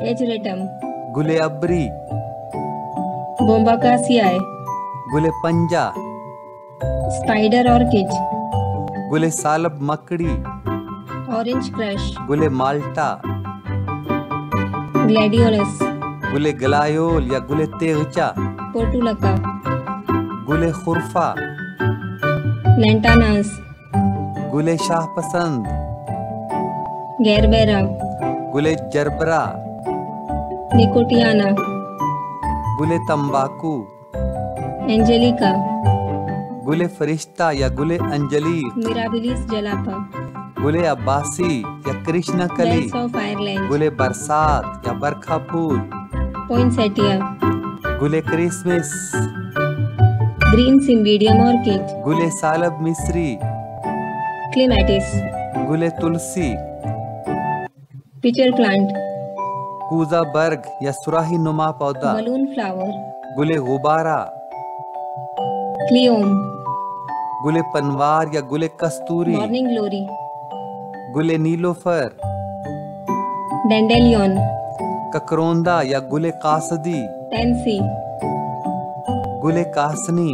एजरेटम, गुले अबरी, बोम्बाकासियाए, गुले पंजा, स्पाइडर ऑर्किड, गुले सालब मकड़ी, ऑरेंज क्रश, गुले माल्टा, ग्लैडियोलस, गुले गलायोल या गुले तेगचा, पोर्टुलका, गुले खुरफा, लैंटानास, गुले शाह पसंद, गैरबेरा, गुले जरबरा, निकोटियाना, गुले तंबाकू, एंजेलिका, गुले फरिश्ता या गुले अंजली, मिराबिलिस जलापा, गुले अब्बासी या कृष्णा कली, बेल्स ऑफ आयरलैंड, गुले बरसात या बरखा फूल, पोइंसेटिया, गुले क्रिसमस, ग्रीन सिम्बिडियम ऑर्किड, गुले सालब मिस्री, क्लेमेटिस, गुले तुलसी, पिचर प्लांट, कूजा बर्ग या सुराही नुमा पौधा, बलून फ्लावर, गुले गुबारा, क्लियोम, गुले पनवार या गुले कस्तूरी, मॉर्निंग ग्लोरी, गुले नीलोफर, डेंडेलियन, ककरोंदा या गुले कासदी, टेंसी, गुले कासनी,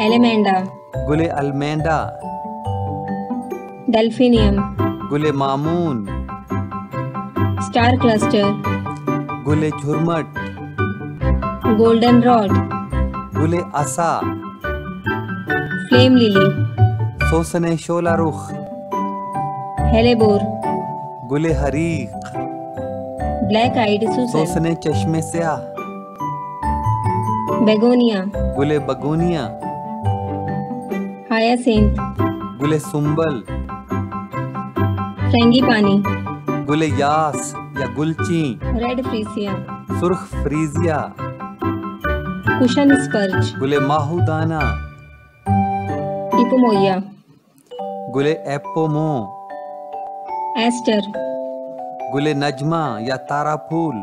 एलेमेंडा, गुले अलमेंडा, डेल्फिनियम, गुले मामून, स्टार क्लस्टर, गुले झुरमट, गोल्डन रॉड, गुले असा, फ्लेम लिली, सोसने शोला रुख, हेलेबोर, गुले हरीक, ब्लैक आइड सुसन, सोसने चश्मे स्याह, बेगोनिया, गुले बगोनिया, हायासिंथ, गुले सुंबल, फ्रेंगीपानी, गुले यास या गुलची, रेड फ्रीसिया, सुर्ख फ्रीजिया, कुशन स्पर्ज, गुले माहूदाना, इपोमोइया, गुले एपोमो, एस्टर, गुले नजमा या तारा फूल,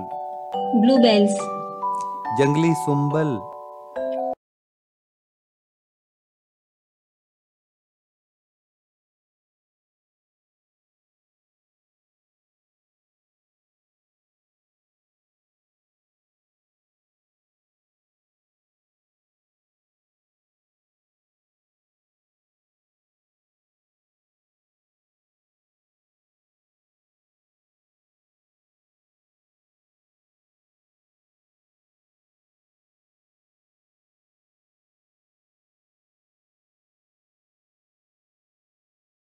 ब्लूबेल्स, जंगली सुंबल,